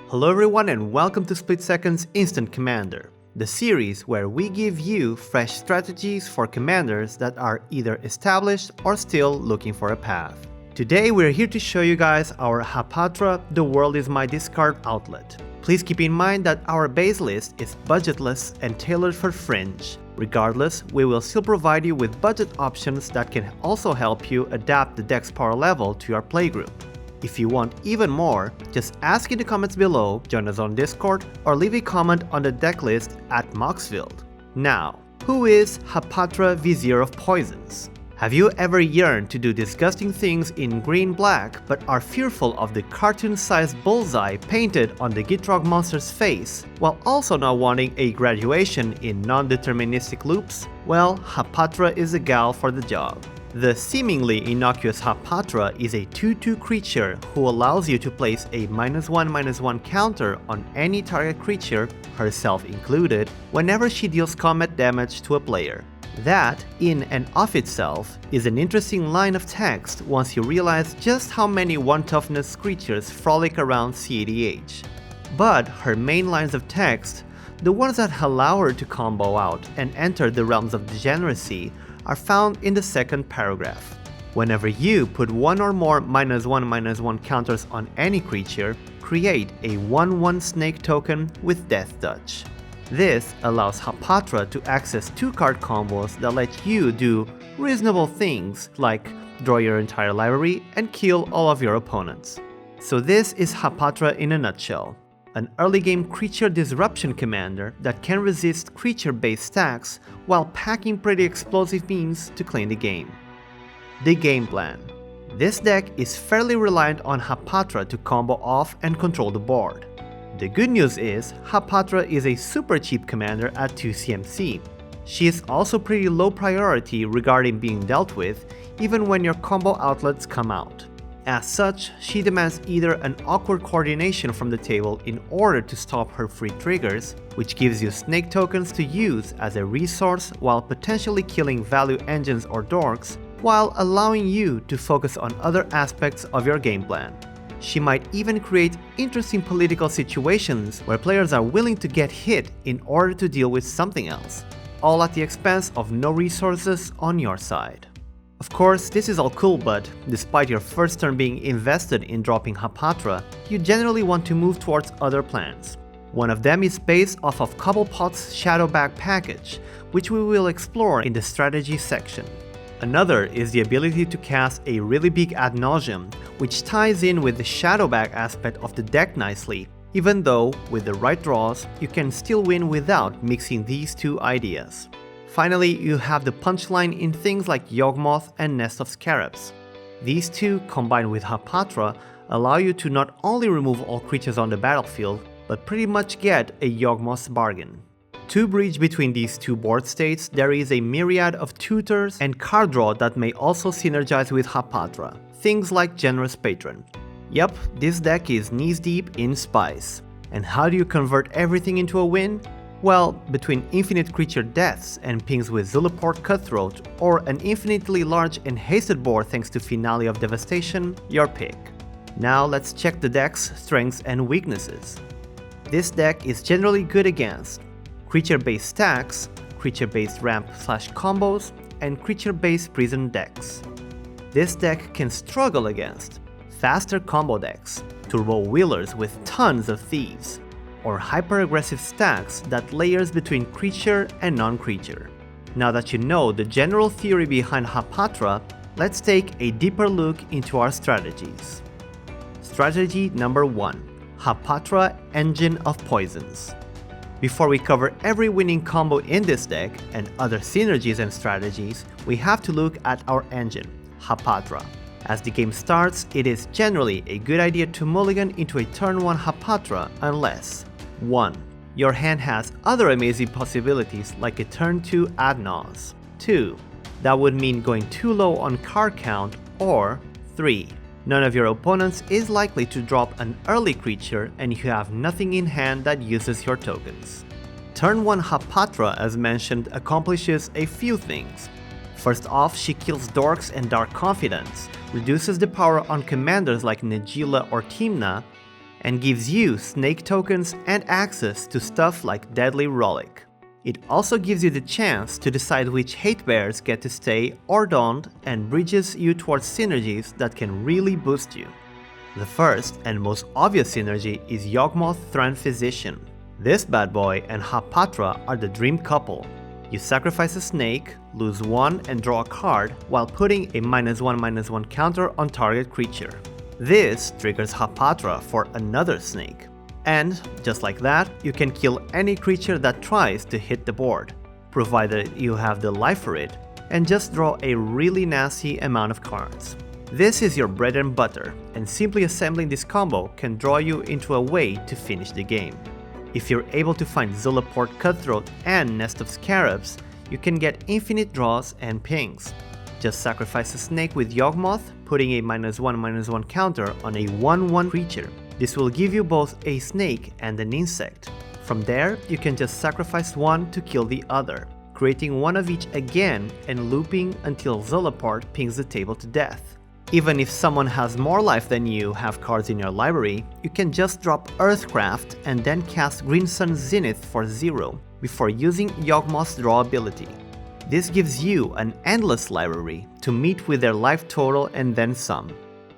Hello everyone and welcome to SplitSecond's Instant Commander, the series where we give you fresh strategies for commanders that are either established or still looking for a path. Today we're here to show you guys our Hapatra The World Is My Discard outlet. Please keep in mind that our base list is budgetless and tailored for Fringe. Regardless, we will still provide you with budget options that can also help you adapt the deck's power level to your playgroup. If you want even more, just ask in the comments below, join us on Discord, or leave a comment on the deck list at Moxfield. Now, who is Hapatra Vizier of Poisons? Have you ever yearned to do disgusting things in green-black but are fearful of the cartoon-sized bullseye painted on the Gitrog monster's face, while also not wanting a graduation in non-deterministic loops? Well, Hapatra is the gal for the job. The seemingly innocuous Hapatra is a 2/2 creature who allows you to place a -1/-1 counter on any target creature, herself included, whenever she deals combat damage to a player. That, in and of itself, is an interesting line of text once you realize just how many 1-toughness creatures frolic around cEDH. But her main lines of text, the ones that allow her to combo out and enter the realms of degeneracy, are found in the second paragraph. Whenever you put one or more -1/-1 counters on any creature, create a 1/1 snake token with Death Touch. This allows Hapatra to access 2-card combos that let you do reasonable things like draw your entire library and kill all of your opponents. So this is Hapatra in a nutshell. An early game creature disruption commander that can resist creature-based stacks while packing pretty explosive beams to clean the game. The game plan. This deck is fairly reliant on Hapatra to combo off and control the board. The good news is, Hapatra is a super cheap commander at 2 CMC. She is also pretty low priority regarding being dealt with, even when your combo outlets come out. As such, she demands either an awkward coordination from the table in order to stop her free triggers, which gives you snake tokens to use as a resource while potentially killing value engines or dorks, while allowing you to focus on other aspects of your game plan. She might even create interesting political situations where players are willing to get hit in order to deal with something else, all at the expense of no resources on your side. Of course, this is all cool, but despite your first turn being invested in dropping Hapatra, you generally want to move towards other plans. One of them is based off of Cobblepot's Shadowbag package, which we will explore in the strategy section. Another is the ability to cast a really big ad nauseam, which ties in with the Shadowbag aspect of the deck nicely, even though, with the right draws, you can still win without mixing these two ideas. Finally, you have the punchline in things like Yawgmoth and Nest of Scarabs. These two, combined with Hapatra, allow you to not only remove all creatures on the battlefield, but pretty much get a Yawgmoth's bargain. To bridge between these two board states, there is a myriad of tutors and card draw that may also synergize with Hapatra, things like Generous Patron. Yep, this deck is knees deep in spice. And how do you convert everything into a win? Well, between infinite creature deaths and pings with Zulaport Cutthroat, or an infinitely large and hasted board thanks to Finale of Devastation, your pick. Now let's check the deck's strengths and weaknesses. This deck is generally good against creature-based stacks, creature-based ramp/combos, and creature-based prison decks. This deck can struggle against faster combo decks, turbo wheelers with tons of thieves, or hyper-aggressive stacks that layers between creature and non-creature. Now that you know the general theory behind Hapatra, let's take a deeper look into our strategies. Strategy number 1. Hapatra Engine of Poisons. Before we cover every winning combo in this deck and other synergies and strategies, we have to look at our engine, Hapatra. As the game starts, it is generally a good idea to mulligan into a turn 1 Hapatra unless 1. Your hand has other amazing possibilities like a turn 2 ad naus. 2. That would mean going too low on card count, or 3. None of your opponents is likely to drop an early creature and you have nothing in hand that uses your tokens. Turn 1 Hapatra, as mentioned, accomplishes a few things. First off, she kills Dorks and Dark Confidants, reduces the power on commanders like Najeela or Timna, and gives you snake tokens and access to stuff like Deadly Rollick. It also gives you the chance to decide which hate bears get to stay or don't, and bridges you towards synergies that can really boost you. The first and most obvious synergy is Yawgmoth Thran Physician. This bad boy and Hapatra are the dream couple. You sacrifice a snake, lose 1 and draw a card while putting a -1/-1 counter on target creature. This triggers Hapatra for another snake. And, just like that, you can kill any creature that tries to hit the board, provided you have the life for it, and just draw a really nasty amount of cards. This is your bread and butter, and simply assembling this combo can draw you into a way to finish the game. If you're able to find Zulaport Cutthroat and Nest of Scarabs, you can get infinite draws and pings. Just sacrifice a snake with Yawgmoth, putting a -1/-1 counter on a 1/1 creature. This will give you both a snake and an insect. From there, you can just sacrifice one to kill the other, creating one of each again and looping until Zulaport pings the table to death. Even if someone has more life than you have cards in your library, you can just drop Earthcraft and then cast Green Sun Zenith for 0 before using Yawgmoth's draw ability. This gives you an endless library to meet with their life total and then some.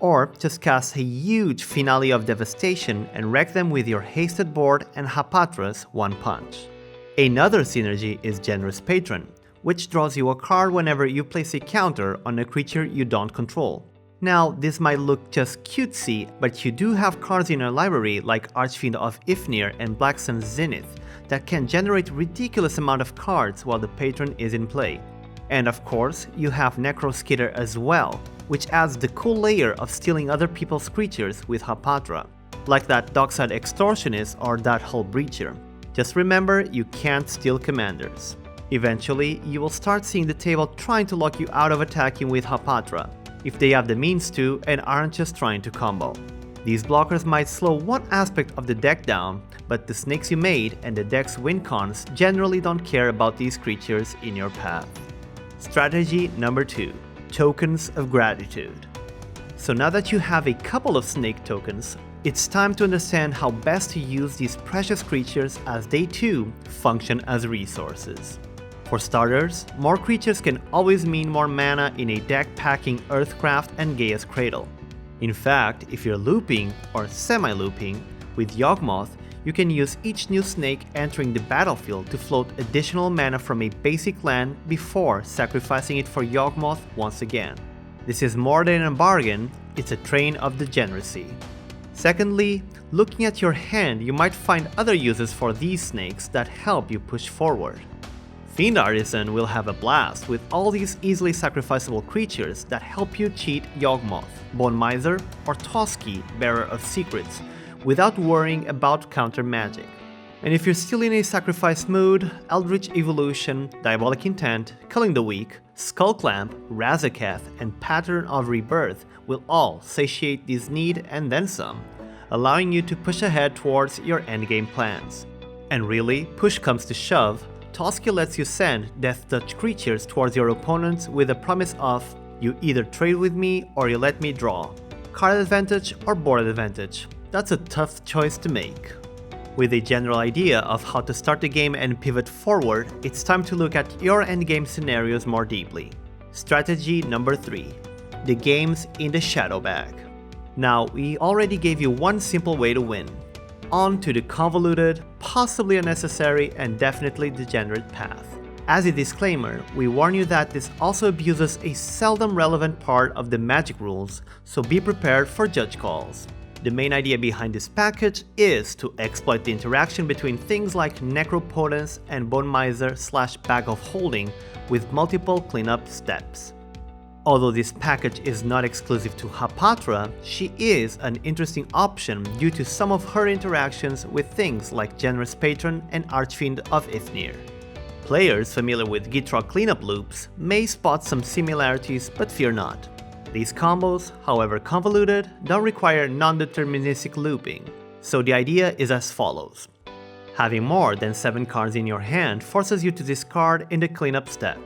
Or just cast a huge Finale of Devastation and wreck them with your hasted board and Hapatra's one punch. Another synergy is Generous Patron, which draws you a card whenever you place a counter on a creature you don't control. Now, this might look just cutesy, but you do have cards in your library like Archfiend of Ifnir and Black Sun Zenith that can generate ridiculous amount of cards while the patron is in play. And of course, you have Necroskitter as well, which adds the cool layer of stealing other people's creatures with Hapatra, like that Dockside Extortionist or that Hull Breacher. Just remember, you can't steal commanders. Eventually, you will start seeing the table trying to lock you out of attacking with Hapatra, if they have the means to and aren't just trying to combo. These blockers might slow one aspect of the deck down, but the snakes you made and the deck's win cons generally don't care about these creatures in your path. Strategy number 2. Tokens of Gratitude. So now that you have a couple of snake tokens, it's time to understand how best to use these precious creatures as they too function as resources. For starters, more creatures can always mean more mana in a deck packing Earthcraft and Gaia's Cradle. In fact, if you're looping or semi-looping with Yawgmoth, you can use each new snake entering the battlefield to float additional mana from a basic land before sacrificing it for Yawgmoth once again. This is more than a bargain, it's a train of degeneracy. Secondly, looking at your hand, you might find other uses for these snakes that help you push forward. Fiend Artisan will have a blast with all these easily sacrificable creatures that help you cheat Yawgmoth, Bone Miser, or Toski, Bearer of Secrets, without worrying about counter magic. And if you're still in a sacrifice mood, Eldritch Evolution, Diabolic Intent, Culling the Weak, Skullclamp, Razaketh, and Pattern of Rebirth will all satiate this need and then some, allowing you to push ahead towards your endgame plans. And really, push comes to shove, Toski lets you send Death Touch creatures towards your opponents with a promise of, you either trade with me or you let me draw. Card advantage or board advantage. That's a tough choice to make. With a general idea of how to start the game and pivot forward, it's time to look at your endgame scenarios more deeply. Strategy number 3. The games in the shadow bag. Now, we already gave you one simple way to win. On to the convoluted, possibly unnecessary, and definitely degenerate path. As a disclaimer, we warn you that this also abuses a seldom relevant part of the Magic rules, so be prepared for judge calls. The main idea behind this package is to exploit the interaction between things like Necropotence and Bone Miser / Bag of Holding with multiple cleanup steps. Although this package is not exclusive to Hapatra, she is an interesting option due to some of her interactions with things like Generous Patron and Archfiend of Ifnir. Players familiar with Gitrog cleanup loops may spot some similarities, but fear not. These combos, however convoluted, don't require non-deterministic looping, so the idea is as follows. Having more than 7 cards in your hand forces you to discard in the cleanup step.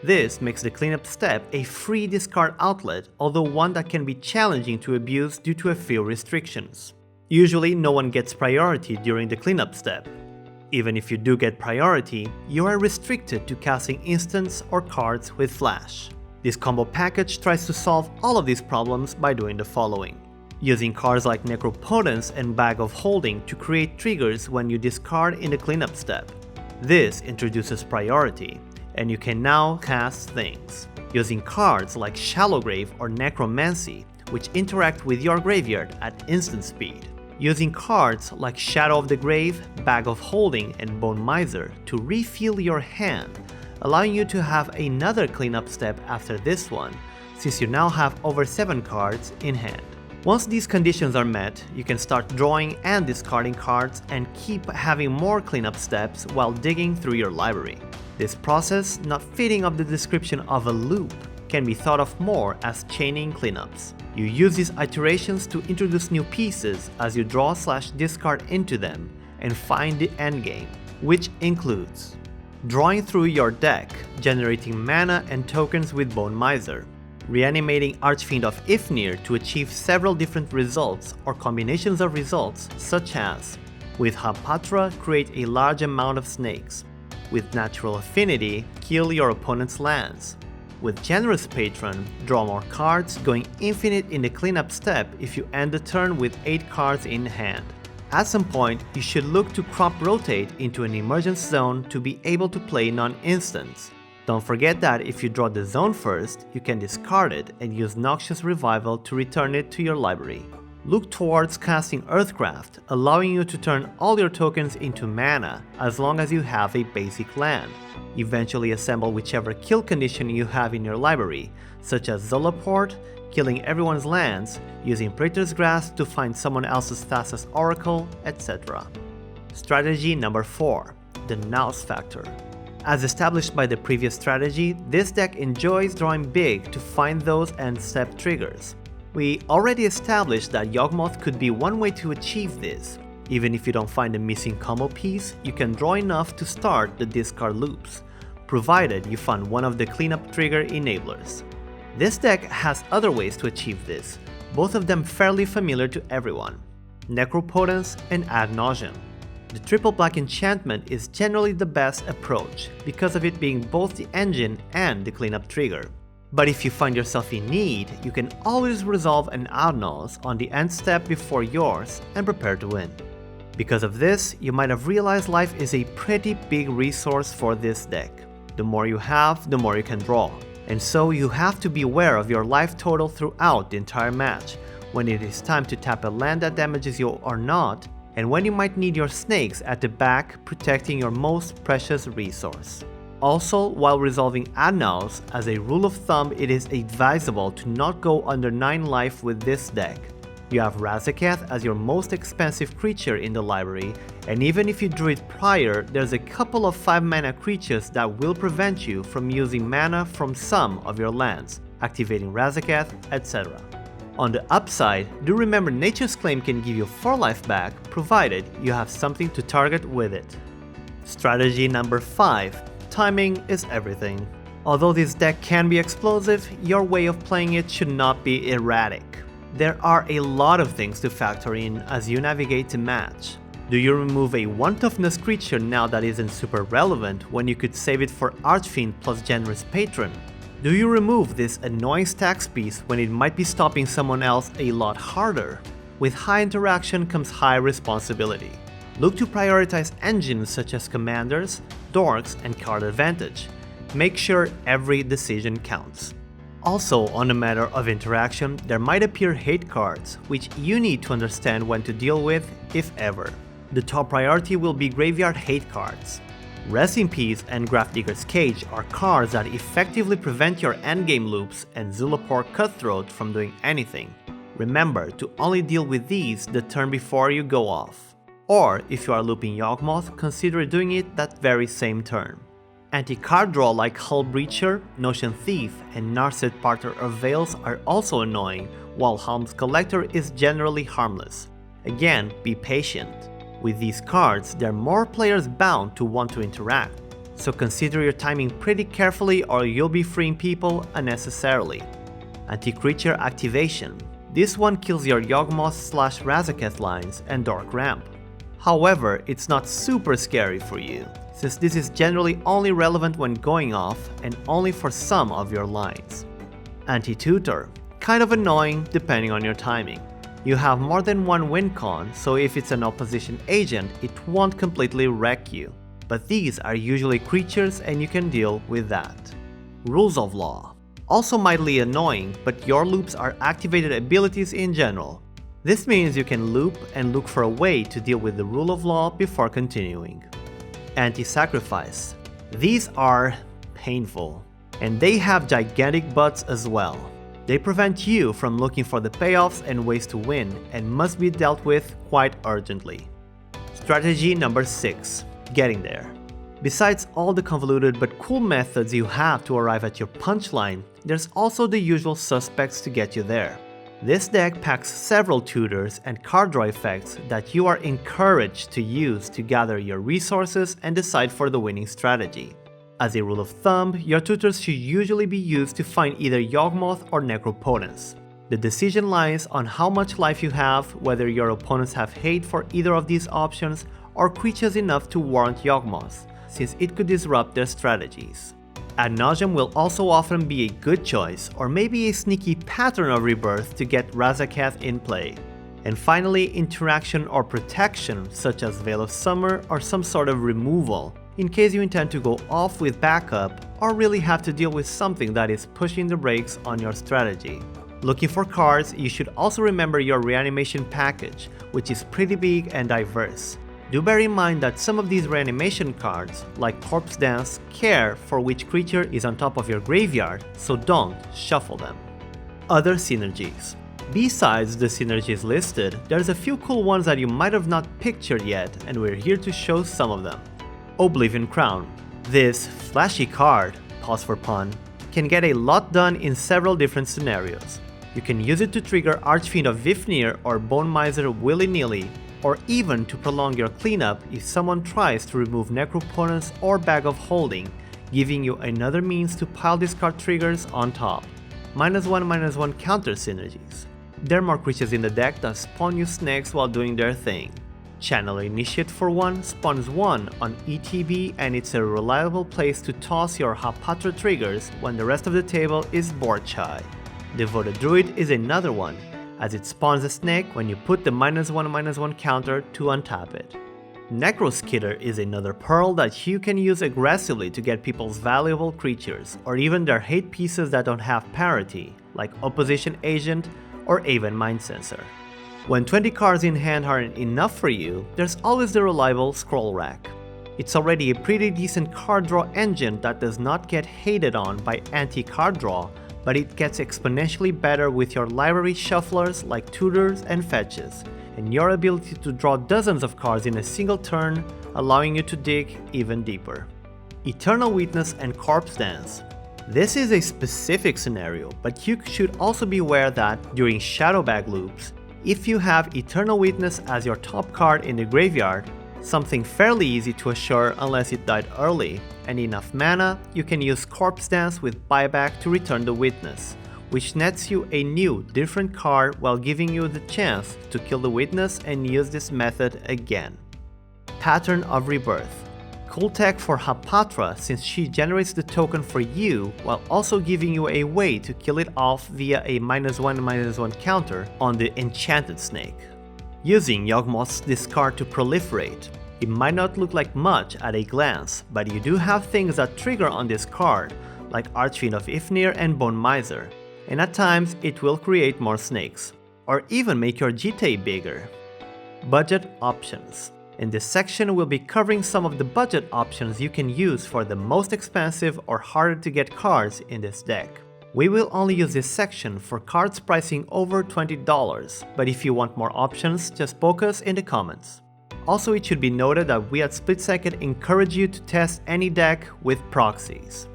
This makes the cleanup step a free discard outlet, although one that can be challenging to abuse due to a few restrictions. Usually no one gets priority during the cleanup step. Even if you do get priority, you are restricted to casting instants or cards with flash. This combo package tries to solve all of these problems by doing the following. Using cards like Necropotence and Bag of Holding to create triggers when you discard in the cleanup step. This introduces priority, and you can now cast things. Using cards like Shallow Grave or Necromancy, which interact with your graveyard at instant speed. Using cards like Shadow of the Grave, Bag of Holding, and Bone Miser to refill your hand, allowing you to have another cleanup step after this one, since you now have over 7 cards in hand. Once these conditions are met, you can start drawing and discarding cards and keep having more cleanup steps while digging through your library. This process, not fitting of the description of a loop, can be thought of more as chaining cleanups. You use these iterations to introduce new pieces as you draw/discard into them and find the endgame, which includes drawing through your deck, generating mana and tokens with Bone Miser, reanimating Archfiend of Ifnir to achieve several different results or combinations of results, such as with Hapatra, create a large amount of snakes, with Natural Affinity, kill your opponent's lands, with Generous Patron, draw more cards, going infinite in the cleanup step if you end the turn with 8 cards in hand. At some point, you should look to crop rotate into an emergence zone to be able to play non-instants. Don't forget that if you draw the zone first, you can discard it and use Noxious Revival to return it to your library. Look towards casting Earthcraft, allowing you to turn all your tokens into mana as long as you have a basic land. Eventually assemble whichever kill condition you have in your library, such as Zulaport, killing everyone's lands, using Praetor's Grasp to find someone else's Thassa's Oracle, etc. Strategy number 4. The Nous Factor. As established by the previous strategy, this deck enjoys drawing big to find those end-step triggers. We already established that Yawgmoth could be one way to achieve this. Even if you don't find a missing combo piece, you can draw enough to start the discard loops, provided you find one of the cleanup trigger enablers. This deck has other ways to achieve this, both of them fairly familiar to everyone: Necropotence and Ad Nauseam. The triple black enchantment is generally the best approach, because of it being both the engine and the cleanup trigger. But if you find yourself in need, you can always resolve an Outlaws on the end step before yours and prepare to win. Because of this, you might have realized life is a pretty big resource for this deck. The more you have, the more you can draw. And so you have to be aware of your life total throughout the entire match, when it is time to tap a land that damages you or not, and when you might need your snakes at the back protecting your most precious resource. Also, while resolving Adnaus, as a rule of thumb it is advisable to not go under 9 life with this deck. You have Razaketh as your most expensive creature in the library, and even if you drew it prior, there's a couple of 5 mana creatures that will prevent you from using mana from some of your lands, activating Razaketh, etc. On the upside, do remember Nature's Claim can give you 4 life back, provided you have something to target with it. Strategy number 5. Timing is everything. Although this deck can be explosive, your way of playing it should not be erratic. There are a lot of things to factor in as you navigate the match. Do you remove a 1 toughness creature now that isn't super relevant when you could save it for Archfiend plus Generous Patron? Do you remove this annoying stacks piece when it might be stopping someone else a lot harder? With high interaction comes high responsibility. Look to prioritize engines such as Commanders, Dorks, and Card Advantage. Make sure every decision counts. Also, on the matter of interaction, there might appear hate cards, which you need to understand when to deal with, if ever. The top priority will be graveyard hate cards. Rest in Peace and Grafdigger's Cage are cards that effectively prevent your endgame loops and Zulaport Cutthroat from doing anything. Remember to only deal with these the turn before you go off. Or, if you are looping Yawgmoth, consider doing it that very same turn. Anti-card draw like Hull Breacher, Notion Thief, and Narset Parter of Veils are also annoying, while Helm's Collector is generally harmless. Again, be patient. With these cards, there are more players bound to want to interact, so consider your timing pretty carefully or you'll be freeing people unnecessarily. Anti-creature activation. This one kills your Yawgmoth/Razaketh lines and Dark Ramp. However, it's not super scary for you, since this is generally only relevant when going off and only for some of your lines. Anti-Tutor. Kind of annoying depending on your timing. You have more than one win con, so if it's an opposition agent, it won't completely wreck you. But these are usually creatures and you can deal with that. Rules of Law. Also mildly annoying, but your loops are activated abilities in general. This means you can loop and look for a way to deal with the Rule of Law before continuing. Anti-Sacrifice. These are painful, and they have gigantic butts as well. They prevent you from looking for the payoffs and ways to win, and must be dealt with quite urgently. Strategy number 6. Getting there. Besides all the convoluted but cool methods you have to arrive at your punchline, there's also the usual suspects to get you there. This deck packs several tutors and card draw effects that you are encouraged to use to gather your resources and decide for the winning strategy. As a rule of thumb, your tutors should usually be used to find either Yawgmoth or Necropotence. The decision lies on how much life you have, whether your opponents have hate for either of these options, or creatures enough to warrant Yawgmoth, since it could disrupt their strategies. Ad Nauseam will also often be a good choice, or maybe a sneaky pattern of rebirth to get Razaketh in play. And finally, interaction or protection, such as Veil of Summer or some sort of removal, in case you intend to go off with backup or really have to deal with something that is pushing the brakes on your strategy. Looking for cards, you should also remember your reanimation package, which is pretty big and diverse. Do bear in mind that some of these reanimation cards, like Corpse Dance, care for which creature is on top of your graveyard, so don't shuffle them. Other synergies. Besides the synergies listed, there's a few cool ones that you might have not pictured yet, and we're here to show some of them. Oblivion Crown. This flashy card, pause for pun, can get a lot done in several different scenarios. You can use it to trigger Archfiend of Vifnir or Bone Miser willy-nilly, or even to prolong your cleanup if someone tries to remove Necropotence or Bag of Holding, giving you another means to pile discard triggers on top. -1/-1 counter synergies. There are more creatures in the deck that spawn you snakes while doing their thing. Channel Initiate for 1 spawns 1 on ETB, and it's a reliable place to toss your Hapatra triggers when the rest of the table is board shy. Devoted Druid is another one, as it spawns a snake when you put the -1/-1 counter to untap it. Necroskitter is another pearl that you can use aggressively to get people's valuable creatures, or even their hate pieces that don't have parity, like Opposition Agent or Aven Mindsensor. When 20 cards in hand aren't enough for you, there's always the reliable Scroll Rack. It's already a pretty decent card draw engine that does not get hated on by anti-card draw, but it gets exponentially better with your library shufflers like tutors and fetches, and your ability to draw dozens of cards in a single turn, allowing you to dig even deeper. Eternal Witness and Corpse Dance. This is a specific scenario, but you should also be aware that during Shadowbag loops, if you have Eternal Witness as your top card in the graveyard, something fairly easy to assure unless it died early, and enough mana, you can use Corpse Dance with buyback to return the Witness, which nets you a new, different card while giving you the chance to kill the Witness and use this method again. Pattern of Rebirth. Cool tech for Hapatra, since she generates the token for you while also giving you a way to kill it off via a -1/-1 counter on the Enchanted Snake. Using Yawgmoth's discard to proliferate. It might not look like much at a glance, but you do have things that trigger on this card, like Archfiend of Ifnir and Bone Miser, and at times it will create more snakes, or even make your GT bigger. Budget options. In this section, we'll be covering some of the budget options you can use for the most expensive or harder to get cards in this deck. We will only use this section for cards pricing over $20, but if you want more options, just poke us in the comments. Also, it should be noted that we at SplitSecond encourage you to test any deck with proxies.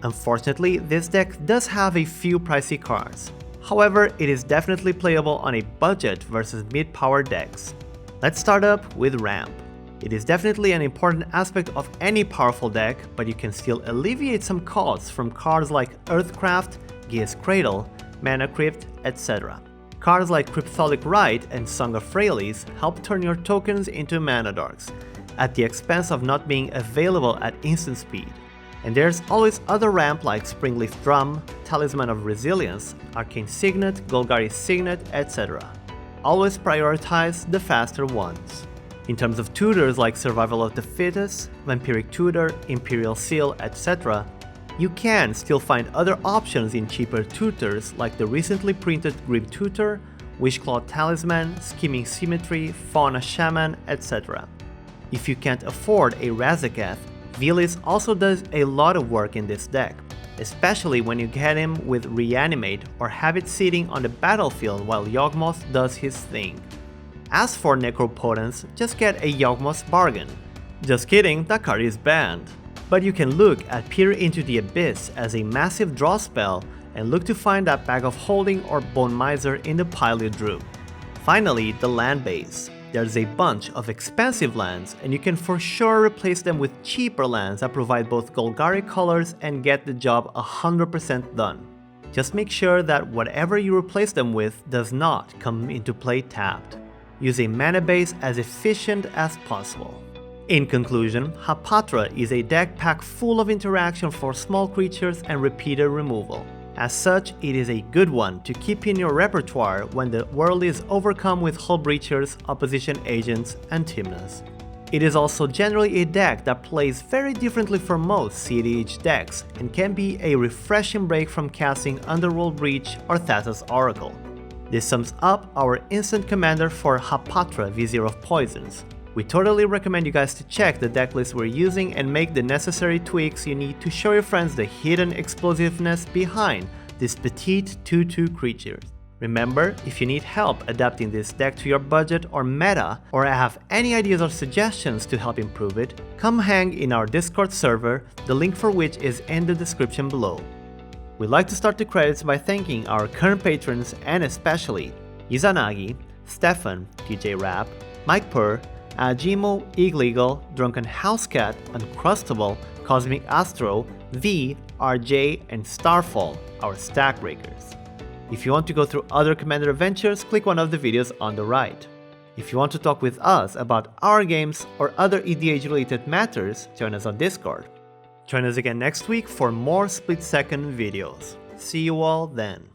Unfortunately, this deck does have a few pricey cards. However, it is definitely playable on a budget versus mid-power decks. Let's start up with Ramp. It is definitely an important aspect of any powerful deck, but you can still alleviate some costs from cards like Earthcraft, Gaea's Cradle, Mana Crypt, etc. Cards like Cryptolic Rite and Song of Freyalise help turn your tokens into mana darks, at the expense of not being available at instant speed. And there's always other ramp like Springleaf Drum, Talisman of Resilience, Arcane Signet, Golgari Signet, etc. Always prioritize the faster ones. In terms of tutors like Survival of the Fittest, Vampiric Tutor, Imperial Seal, etc., you can still find other options in cheaper tutors like the recently printed Grim Tutor, Wishclaw Talisman, Scheming Symmetry, Fauna Shaman, etc. If you can't afford a Razaketh, Vilis also does a lot of work in this deck, especially when you get him with Reanimate or have it sitting on the battlefield while Yawgmoth does his thing. As for Necropotence, just get a Yawgmoth bargain. Just kidding, that card is banned. But you can look at Peer into the Abyss as a massive draw spell and look to find that Bag of Holding or Bone Miser in the pile you drew. Finally, the land base. There's a bunch of expensive lands, and you can for sure replace them with cheaper lands that provide both Golgari colors and get the job 100% done. Just make sure that whatever you replace them with does not come into play tapped. Use a mana base as efficient as possible. In conclusion, Hapatra is a deck pack full of interaction for small creatures and repeated removal. As such, it is a good one to keep in your repertoire when the world is overcome with Hull Breachers, Opposition Agents, and Tymnas. It is also generally a deck that plays very differently from most cEDH decks and can be a refreshing break from casting Underworld Breach or Thassa's Oracle. This sums up our instant commander for Hapatra Vizier of Poisons. We totally recommend you guys to check the deck list we're using and make the necessary tweaks you need to show your friends the hidden explosiveness behind these petite 2/2 creatures. Remember, if you need help adapting this deck to your budget or meta, or have any ideas or suggestions to help improve it, come hang in our Discord server, the link for which is in the description below. We'd like to start the credits by thanking our current patrons and especially Izanagi, Stefan, TJ Rap, Mike Purr, Ajimo, Eagle, Drunken Housecat, Uncrustable, Cosmic Astro, V, RJ, and Starfall, our stack breakers. If you want to go through other Commander adventures, click one of the videos on the right. If you want to talk with us about our games or other EDH related matters, join us on Discord. Join us again next week for more SplitSecond videos. See you all then.